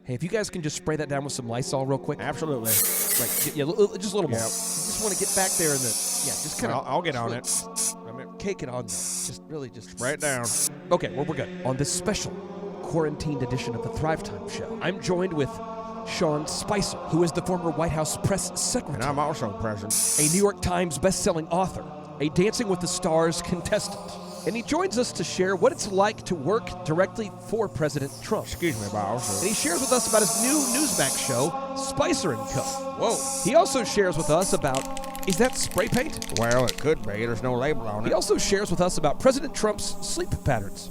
Hey, if you guys can just spray that down with some Lysol real quick. Absolutely. Right, yeah, just a little more. Just want to get back there in the, just kind of. I'll get on it. Cake it on there. Just really just. Spray it down. Okay, well, we're good. On this special quarantined edition of the Thrivetime Show, I'm joined with Sean Spicer, who is the former White House press secretary. And I'm also present. A New York Times best-selling author, a Dancing with the Stars contestant. And he joins us to share what it's like to work directly for President Trump. Excuse me, boss. And he shares with us about his new Newsmax show, Spicer & Co. Whoa. He also shares with us about, is that spray paint? Well, it could be. There's no label on it. He also shares with us about President Trump's sleep patterns.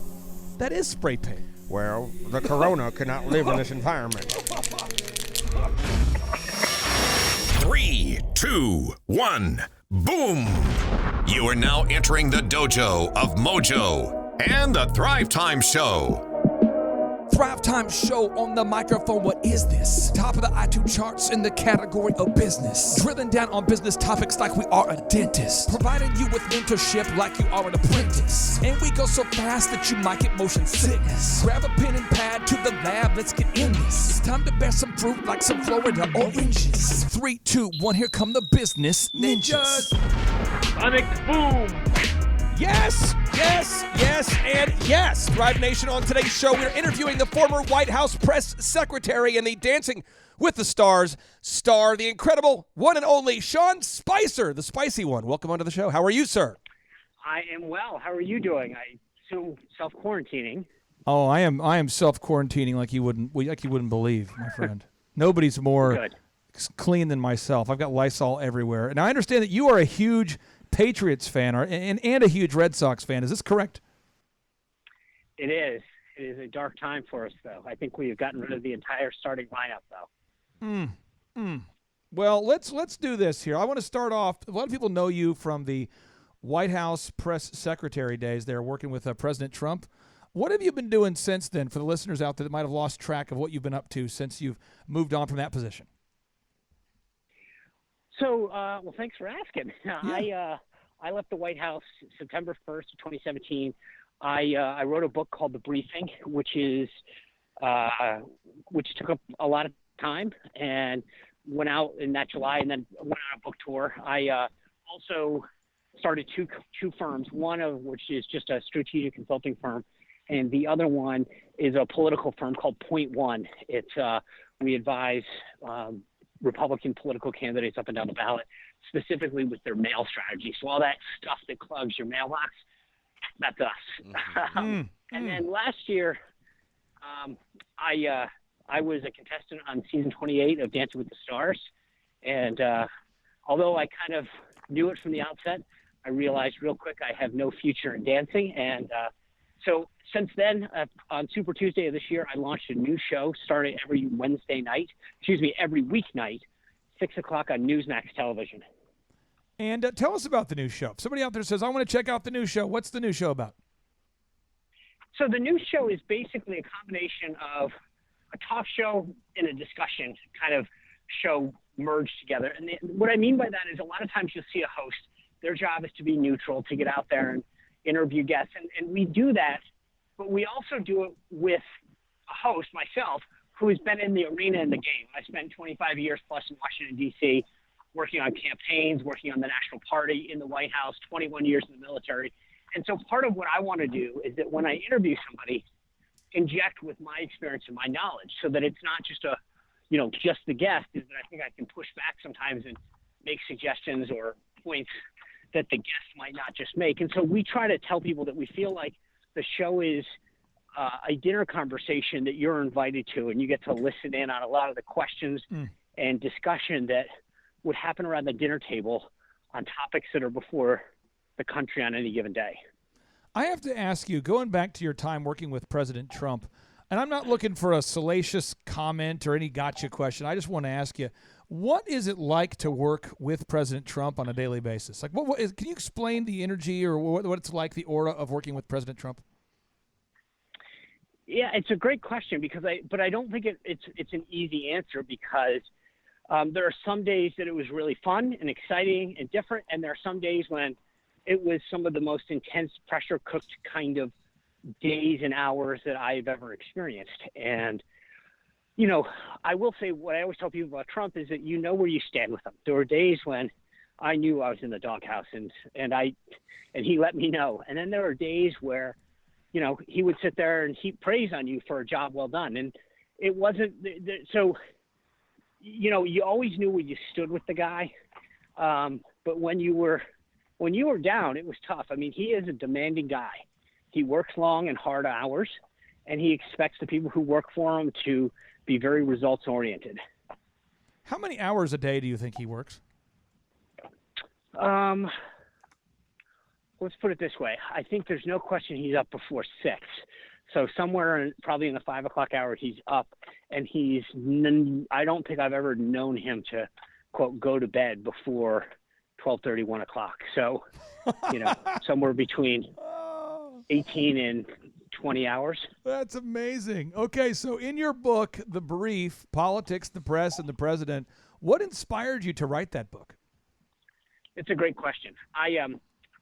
That is spray paint. Well, the corona cannot live in this environment. 3, 2, 1, boom! You are now entering the dojo of Mojo and the Thrivetime Show. Thrivetime Show on the microphone. What is this? Top of the iTunes charts in the category of business. Drilling down on business topics like we are a dentist. Providing you with mentorship like you are an apprentice. And we go so fast that you might get motion sickness. Grab a pen and pad to the lab. Let's get in this. It's time to bear some fruit like some Florida oranges. 3, 2, 1. Here come the business ninjas. Sonic boom! Yes, yes, yes, and yes. Thrive Nation, on today's show, we're interviewing the former White House press secretary and the Dancing with the Stars star, the incredible one and only Sean Spicer, the spicy one. Welcome onto the show. How are you, sir? I am well. How are you doing? I assume self-quarantining. Oh, I am self-quarantining like you wouldn't believe, my friend. Nobody's more Good. clean than myself. I've got Lysol everywhere. And I understand that you are a huge Patriots fan and a huge Red Sox fan. Is this correct? It is. It is a dark time for us, though. I think we've gotten rid of the entire starting lineup, though. Well, let's do this here. I want to start off. A lot of people know you from the White House press secretary days there working with President Trump. What have you been doing since then for the listeners out there that might have lost track of what you've been up to since you've moved on from that position? So, well, thanks for asking. Yeah. I left the White House September 1st of 2017. I wrote a book called The Briefing, which took up a lot of time and went out in that July and then went on a book tour. I also started two firms, one of which is just a strategic consulting firm, and the other one is a political firm called Point One. It's we advise Republican political candidates up and down the ballot, specifically with their mail strategy. So all that stuff that clogs your mailbox, that's us. And then last year, I was a contestant on season 28 of Dancing with the Stars. And although I kind of knew it from the outset, I realized real quick I have no future in dancing. And so since then, on Super Tuesday of this year, I launched a new show starting every weeknight, 6 o'clock on Newsmax television. And tell us about the new show. If somebody out there says, I want to check out the new show, what's the new show about? So the new show is basically a combination of a talk show and a discussion kind of show merged together. And what I mean by that is a lot of times you'll see a host. Their job is to be neutral, to get out there and interview guests. And we do that, but we also do it with a host, myself, who has been in the arena in the game. I spent 25 years plus in Washington, D.C., working on campaigns, working on the National Party, in the White House, 21 years in the military. And so part of what I want to do is that when I interview somebody, inject with my experience and my knowledge so that it's not just just the guest, is that I think I can push back sometimes and make suggestions or points that the guest might not just make. And so we try to tell people that we feel like the show is a dinner conversation that you're invited to, and you get to listen in on a lot of the questions and discussion that would happen around the dinner table on topics that are before the country on any given day. I have to ask you, going back to your time working with President Trump, and I'm not looking for a salacious comment or any gotcha question. I just want to ask you, what is it like to work with President Trump on a daily basis? Like, can you explain the energy or what it's like, the aura of working with President Trump? Yeah, it's a great question but I don't think it's an easy answer because there are some days that it was really fun and exciting and different, and there are some days when it was some of the most intense, pressure-cooked kind of days and hours that I've ever experienced. And I will say what I always tell people about Trump is that you know where you stand with him. There were days when I knew I was in the doghouse and he let me know. And then there were days where, he would sit there and heap praise on you for a job well done. And it wasn't so, you always knew where you stood with the guy. But when you were down, it was tough. I mean, he is a demanding guy. He works long and hard hours, and he expects the people who work for him to be very results oriented. How many hours a day do you think he works? Let's put it this way. I think there's no question he's up before 6. So somewhere probably in the 5 o'clock hour, he's up, and I don't think I've ever known him to, quote, go to bed before 12:30, 1 o'clock. So, somewhere between 18 and 20 hours. That's amazing. Okay, so in your book, The Brief, Politics, the Press, and the President, what inspired you to write that book? It's a great question.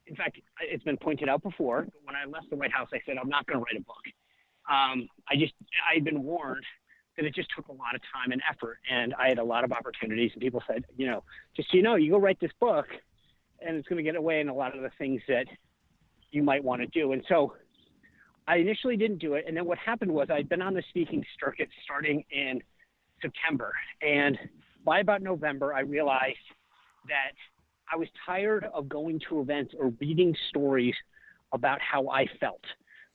In fact, it's been pointed out before. When I left the White House, I said, I'm not going to write a book. I had been warned that it just took a lot of time and effort, and I had a lot of opportunities, and people said, just so you know, you go write this book, and it's going to get away in a lot of the things that you might want to do. And so I initially didn't do it, and then what happened was I'd been on the speaking circuit starting in September, and by about November, I realized that I was tired of going to events or reading stories about how I felt.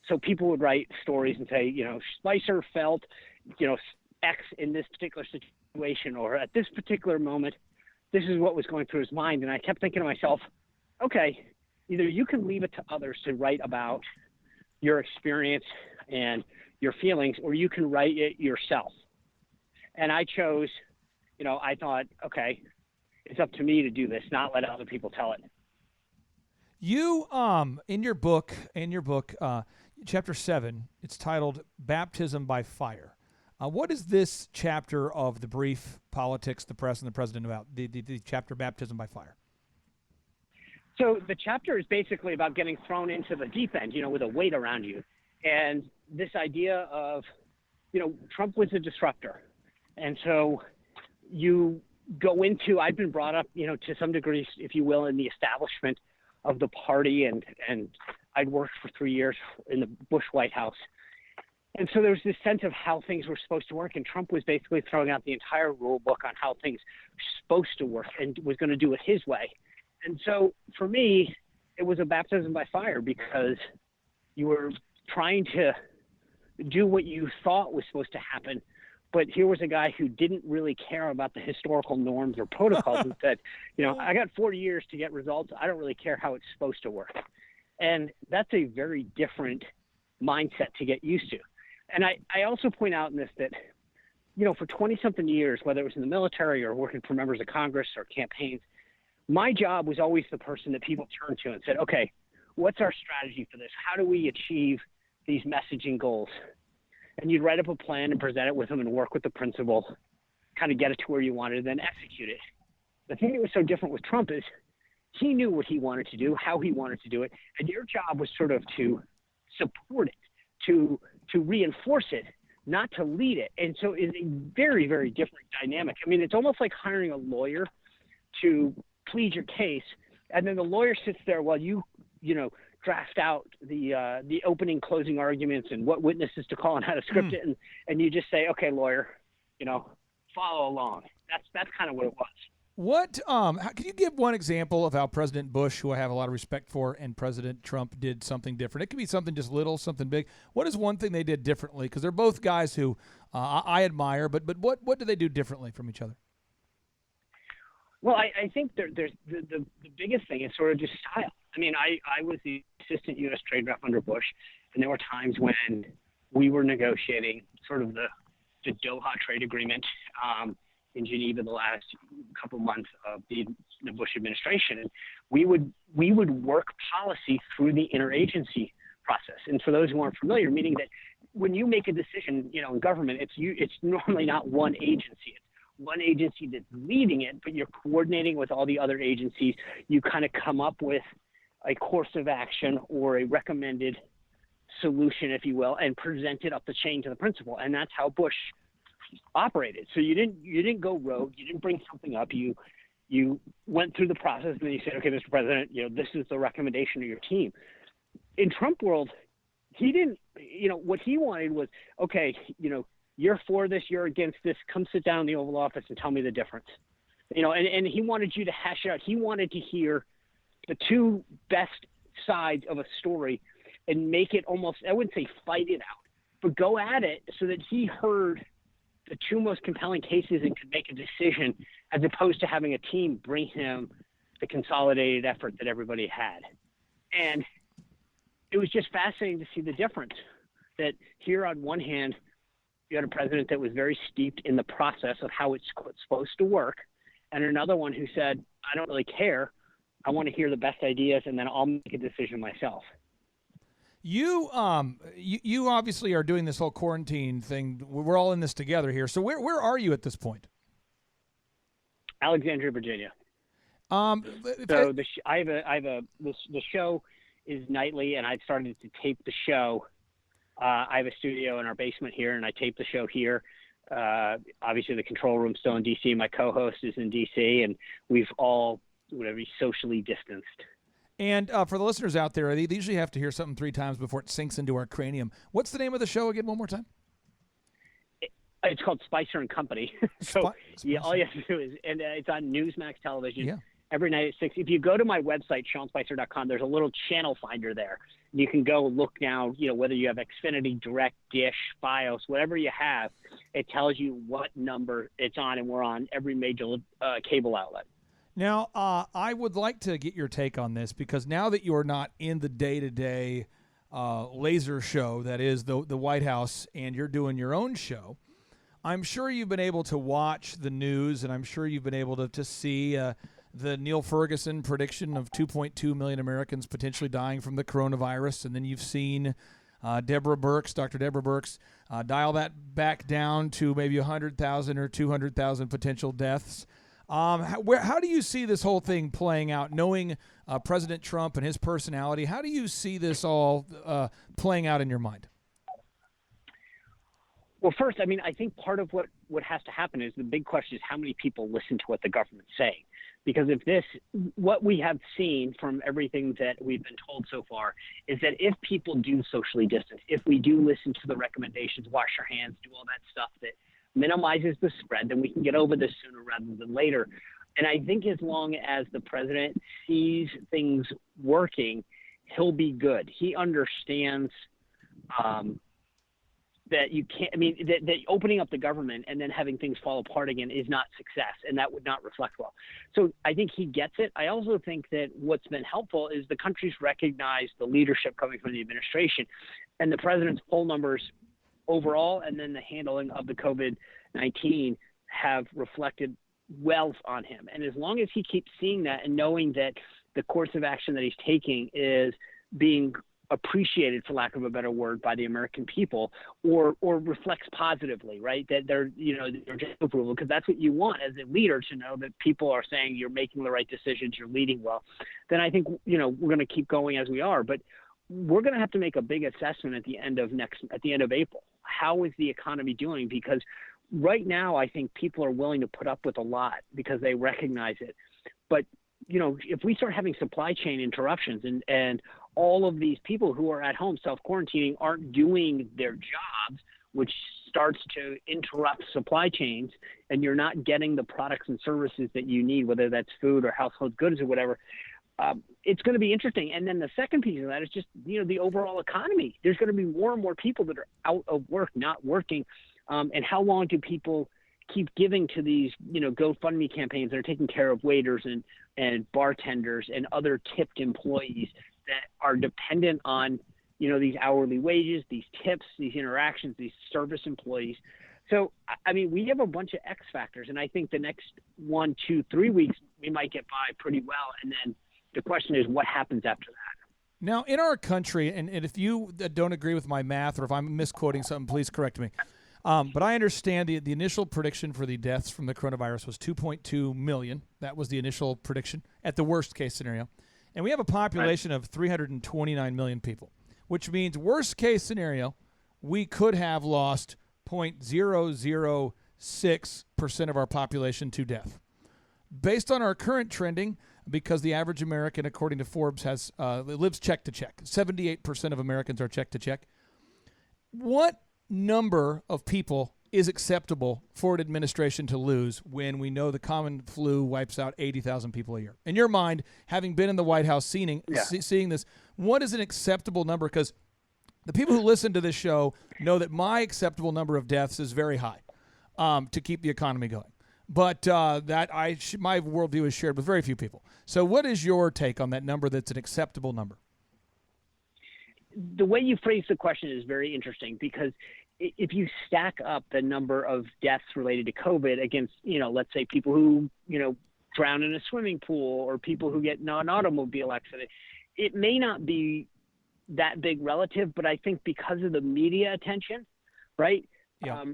So people would write stories and say, Spicer felt, X in this particular situation, or at this particular moment, this is what was going through his mind. And I kept thinking to myself, okay, either you can leave it to others to write about your experience and your feelings, or you can write it yourself. And I chose, I thought, okay, it's up to me to do this, not let other people tell it. You, in your book, chapter 7, it's titled Baptism by Fire. What is this chapter of The Brief, Politics, the Press, and the President about, the chapter Baptism by Fire? So the chapter is basically about getting thrown into the deep end, with a weight around you. And this idea of, Trump was a disruptor. And so you go into, I've been brought up, to some degree, if you will, in the establishment of the party. And I'd worked for 3 years in the Bush White House. And so there was this sense of how things were supposed to work. And Trump was basically throwing out the entire rule book on how things were supposed to work and was going to do it his way. And so for me, it was a baptism by fire, because you were trying to do what you thought was supposed to happen. But here was a guy who didn't really care about the historical norms or protocols and said, I got 40 years to get results. I don't really care how it's supposed to work. And that's a very different mindset to get used to. And I also point out in this that, for 20-something years, whether it was in the military or working for members of Congress or campaigns, my job was always the person that people turned to and said, okay, what's our strategy for this? How do we achieve these messaging goals? And you'd write up a plan and present it with them and work with the principal, kind of get it to where you wanted, and then execute it. The thing that was so different with Trump is he knew what he wanted to do, how he wanted to do it, and your job was sort of to support it, to reinforce it, not to lead it. And so it's a very, very different dynamic. I mean, it's almost like hiring a lawyer to plead your case, and then the lawyer sits there while you draft out the opening, closing arguments and what witnesses to call and how to script it, and you just say, okay, lawyer, follow along. That's kind of what it was. What can you give one example of how President Bush, who I have a lot of respect for, and President Trump did something different? It could be something just little, something big. What is one thing they did differently? Because they're both guys who I admire, but what do they do differently from each other? Well, I think there's the biggest thing is sort of just style. I mean, I was the assistant U.S. trade rep under Bush, and there were times when we were negotiating sort of the Doha trade agreement in Geneva the last couple months of the Bush administration. And we would work policy through the interagency process. And for those who aren't familiar, meaning that when you make a decision, in government, it's normally not one agency. It's one agency that's leading it, but you're coordinating with all the other agencies. You kind of come up with a course of action or a recommended solution, if you will, and present it up the chain to the principal. And that's how Bush operated. So you didn't go rogue. You didn't bring something up. You went through the process and then you said, okay, Mr. President, this is the recommendation of your team. In Trump world, he didn't, what he wanted was, okay, you're for this, you're against this, come sit down in the Oval Office and tell me the difference. And he wanted you to hash it out. He wanted to hear the two best sides of a story and make it almost, I wouldn't say fight it out, but go at it so that he heard the two most compelling cases and could make a decision, as opposed to having a team bring him the consolidated effort that everybody had. And it was just fascinating to see the difference, that here on one hand, you had a president that was very steeped in the process of how it's supposed to work, and another one who said, I don't really care. I want to hear the best ideas, and then I'll make a decision myself. You obviously are doing this whole quarantine thing. We're all in this together here. So where are you at this point? Alexandria, Virginia. The show is nightly, and I've started to tape the show. I have a studio in our basement here, and I tape the show here. Obviously, the control room's still in D.C. My co-host is in D.C., and we've all socially distanced. And for the listeners out there, they usually have to hear something 3 times before it sinks into our cranium. What's the name of the show again, one more time? It's called Spicer and Company. So all you have to do is, and it's on Newsmax television every night at 6. If you go to my website, SeanSpicer.com, there's a little channel finder there. You can go look now, whether you have Xfinity, Direct, Dish, Fios, whatever you have, it tells you what number it's on, and we're on every major cable outlet. Now, I would like to get your take on this, because now that you're not in the day-to-day laser show that is the White House, and you're doing your own show, I'm sure you've been able to watch the news, and I'm sure you've been able to see the Neil Ferguson prediction of 2.2 million Americans potentially dying from the coronavirus, and then you've seen Dr. Deborah Birx, dial that back down to maybe 100,000 or 200,000 potential deaths. How do you see this whole thing playing out, knowing President Trump and his personality? How do you see this all playing out in your mind? Well, first, I think part of what has to happen is, the big question is how many people listen to what the government's saying. Because what we have seen from everything that we've been told so far is that if people do socially distance, if we do listen to the recommendations, wash your hands, do all that stuff that minimizes the spread, then we can get over this sooner rather than later. And I think as long as the president sees things working, he'll be good. He understands that you can't, that opening up the government and then having things fall apart again is not success, and that would not reflect well. So I think he gets it. I also think that what's been helpful is the country's recognized the leadership coming from the administration, and the president's poll numbers overall, and then the handling of the COVID-19 have reflected well on him. And as long as he keeps seeing that and knowing that the course of action that he's taking is being appreciated, for lack of a better word, by the American people, or reflects positively, right? That they're just approval, because that's what you want as a leader, to know that people are saying you're making the right decisions, you're leading well. Then I think, we're going to keep going as we are, but we're going to have to make a big assessment at the end of April. How is the economy doing? Because right now, I think people are willing to put up with a lot because they recognize it. But if we start having supply chain interruptions and all of these people who are at home self-quarantining aren't doing their jobs, which starts to interrupt supply chains, and you're not getting the products and services that you need, whether that's food or household goods or whatever, it's going to be interesting. And then the second piece of that is just, the overall economy. There's going to be more and more people that are out of work, not working. And how long do people keep giving to these, GoFundMe campaigns that are taking care of waiters and bartenders and other tipped employees that are dependent on, these hourly wages, these tips, these interactions, these service employees. So, we have a bunch of X factors, and I think the next 1, 2, 3 weeks, we might get by pretty well. And then the question is, what happens after that? Now, in our country, and if you don't agree with my math, or if I'm misquoting something, please correct me. But I understand the initial prediction for the deaths from the coronavirus was 2.2 million. That was the initial prediction at the worst case scenario. And we have a population of 329 million people, which means worst case scenario, we could have lost 0.006 of our population to death. Based on our current trending, because the average American, according to Forbes, lives check to check. 78% of Americans are check to check. What number of people is acceptable for an administration to lose when we know the common flu wipes out 80,000 people a year? In your mind, having been in the White House seeing this, what is an acceptable number? Because the people who listen to this show know that my acceptable number of deaths is very high to keep the economy going. But my worldview is shared with very few people. So what is your take on that number that's an acceptable number? The way you phrase the question is very interesting, because if you stack up the number of deaths related to COVID against, let's say people who, drown in a swimming pool or people who get in an automobile accident, it may not be that big relative, but I think because of the media attention, right? Yeah.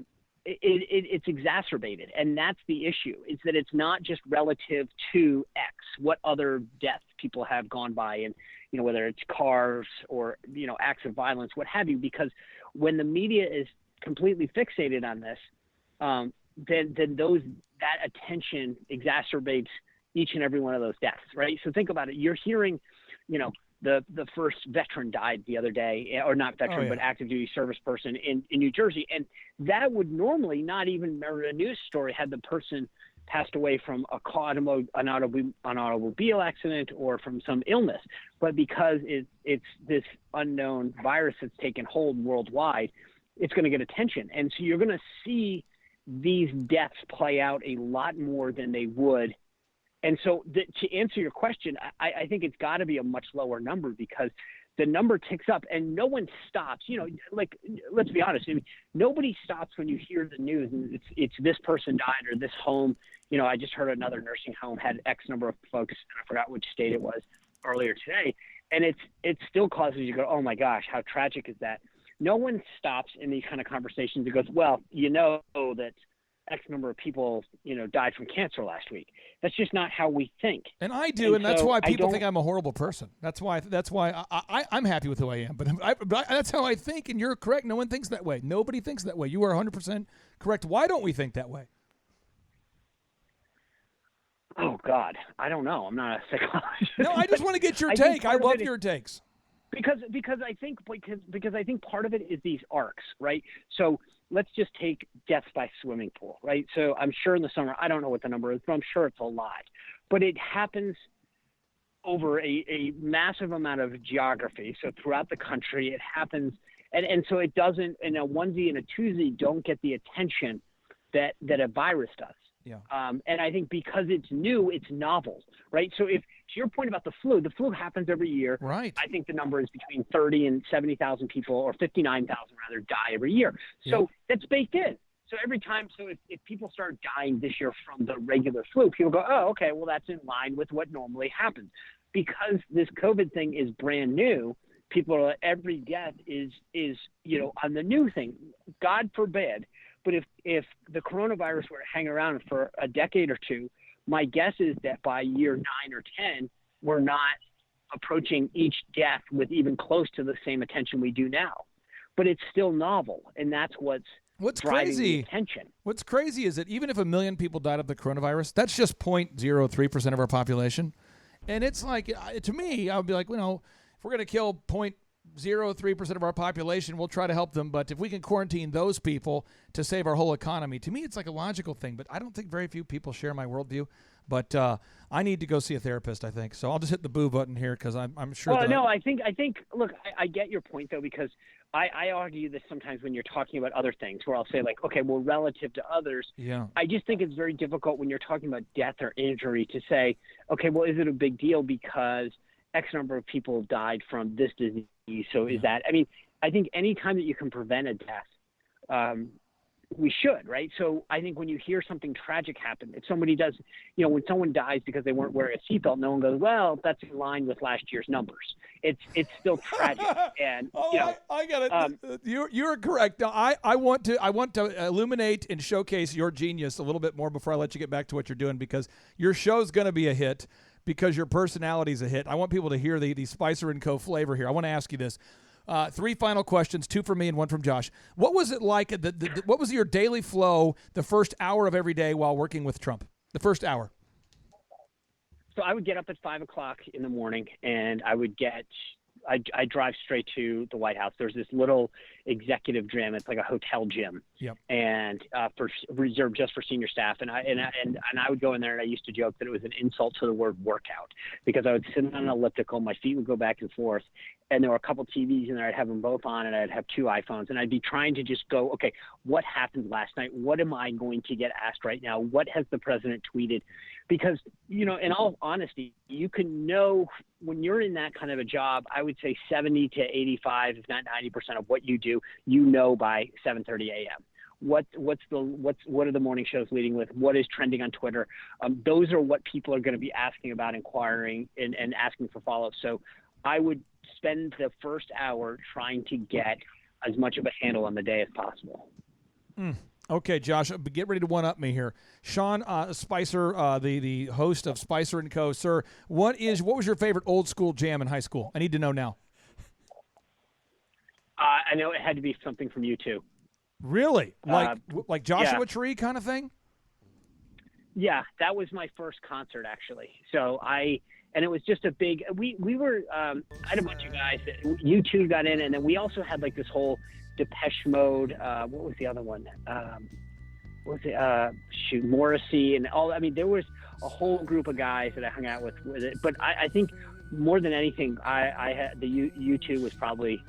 It's exacerbated. And that's the issue, is that it's not just relative to X, what other deaths people have gone by, and, whether it's cars or, acts of violence, what have you, because when the media is completely fixated on this, then that attention exacerbates each and every one of those deaths, right? So think about it. You're hearing, the first veteran died the other day, or not veteran, but active duty service person in New Jersey. And that would normally not even merit a news story had the person passed away from an automobile accident or from some illness. But because it's this unknown virus that's taken hold worldwide, it's going to get attention. And so you're going to see these deaths play out a lot more than they would. And so to answer your question, I think it's got to be a much lower number, because the number ticks up and no one stops. Let's be honest. I mean, nobody stops when you hear the news and it's this person died or this home. I just heard another nursing home had X number of folks, and I forgot which state it was, earlier today. And it still causes you to go, oh my gosh, how tragic is that? No one stops in these kind of conversations and goes, well, that X number of people, died from cancer last week. That's just not how we think. And I do, and that's why people think I'm a horrible person. That's why I'm happy with who I am. But that's how I think, and you're correct. No one thinks that way. Nobody thinks that way. You are 100% correct. Why don't we think that way? Oh, God. I don't know. I'm not a psychologist. No, I just want to get your take. I love your takes. Because I think part of it is these arcs, right? So let's just take deaths by swimming pool, right? So I'm sure in the summer, I don't know what the number is, but I'm sure it's a lot. But it happens over a massive amount of geography. So throughout the country, it happens. And so it doesn't, in a onesie and a twosie, don't get the attention that a virus does. Yeah. And I think because it's new, it's novel, right? So to your point about the flu happens every year. Right. I think the number is between 30 and 70,000 people, or 59,000 rather, die every year. So that's baked in. So every time, if people start dying this year from the regular flu, people go, oh, okay, well, that's in line with what normally happens. Because this COVID thing is brand new, every death is on the new thing. God forbid. But if the coronavirus were to hang around for a decade or two, my guess is that by year 9 or 10, we're not approaching each death with even close to the same attention we do now. But it's still novel, and that's what's driving the attention. What's crazy is that even if 1 million people died of the coronavirus, that's just 0.03% of our population. And it's like, to me, I would be like, if we're going to kill 0.03% of our population, we'll try to help them. But if we can quarantine those people to save our whole economy, to me, it's like a logical thing. But I don't think very few people share my worldview. But I need to go see a therapist, I think. So I'll just hit the boo button here, because I'm sure. Well, no, I think. Look, I get your point though, because I argue this sometimes when you're talking about other things, where I'll say like, okay, well, relative to others. Yeah. I just think it's very difficult when you're talking about death or injury to say, okay, well, is it a big deal because X number of people died from this disease? So is that, I think any time that you can prevent a death, we should, right? So I think when you hear something tragic happen, if somebody does, when someone dies because they weren't wearing a seatbelt, no one goes, well, that's in line with last year's numbers. It's still tragic. And, I got it. You're correct. Now, I want to illuminate and showcase your genius a little bit more before I let you get back to what you're doing, because your show's going to be a hit, because your personality's a hit. I want people to hear the Spicer & Co. flavor here. I want to ask you this. Three final questions, two from me and one from Josh. What was it like? What was your daily flow the first hour of every day while working with Trump? The first hour. So I would get up at 5 o'clock in the morning, and I drive straight to the White House. There's this little executive gym. It's like a hotel gym, and reserved just for senior staff. And I would go in there, and I used to joke that it was an insult to the word workout, because I would sit on an elliptical, my feet would go back and forth, and there were a couple TVs in there. I'd have them both on, and I'd have two iPhones, and I'd be trying to just go, okay, what happened last night? What am I going to get asked right now? What has the president tweeted? Because, in all honesty, you can know when you're in that kind of a job, I would say 70 to 85, if not 90% of what you do, by 7:30 a.m. What are the morning shows leading with? What is trending on Twitter? Those are what people are going to be asking about, inquiring, and asking for follow-up. So I would spend the first hour trying to get as much of a handle on the day as possible. Okay, Josh, get ready to one-up me here. Sean Spicer, the host of Spicer & Co. Sir, what was your favorite old-school jam in high school? I need to know now. I know it had to be something from U2. Really? Like Joshua Tree kind of thing? Yeah, that was my first concert, actually. So and it was just a big, we were, I had a bunch of guys that U2 got in, and then we also had like this whole Depeche Mode, what was the other one? Morrissey and all. I mean, there was a whole group of guys that I hung out with it. But I think more than anything, I had the U2 was probably,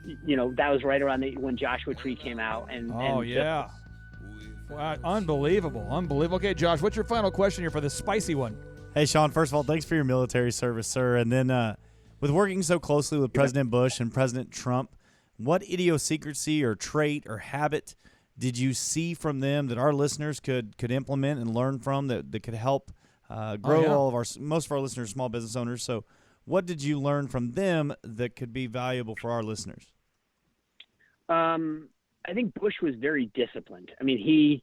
that was right around when Joshua Tree came out. Wow, unbelievable. Okay, Josh, what's your final question here for the spicy one? Hey, Sean, first of all, thanks for your military service, sir. And then with working so closely with President Bush and President Trump, what idiosyncrasy or trait or habit did you see from them that our listeners could implement and learn from that could help grow most of our listeners, small business owners? So what did you learn from them that could be valuable for our listeners? I think Bush was very disciplined. I mean, he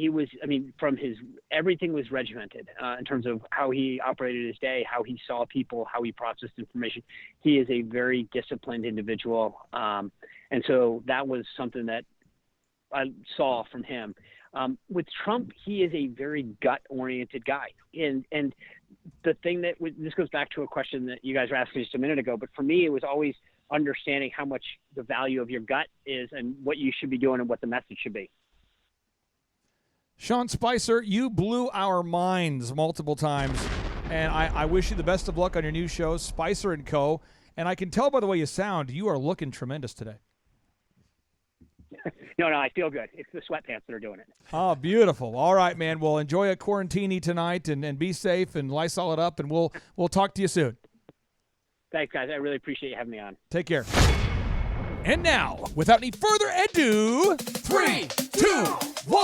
was, from everything was regimented in terms of how he operated his day, how he saw people, how he processed information. He is a very disciplined individual. And so that was something that I saw from him. With Trump, he is a very gut-oriented guy. And the thing this goes back to a question that you guys were asking just a minute ago, but for me, it was always understanding how much the value of your gut is and what you should be doing and what the message should be. Sean Spicer, you blew our minds multiple times, and I wish you the best of luck on your new show, Spicer & Co. And I can tell by the way you sound, you are looking tremendous today. No, I feel good. It's the sweatpants that are doing it. Oh, beautiful. All right, man. Well, enjoy a quarantini tonight and be safe and Lysol it up, and we'll talk to you soon. Thanks, guys. I really appreciate you having me on. Take care. And now, without any further ado, 3, 2, 1.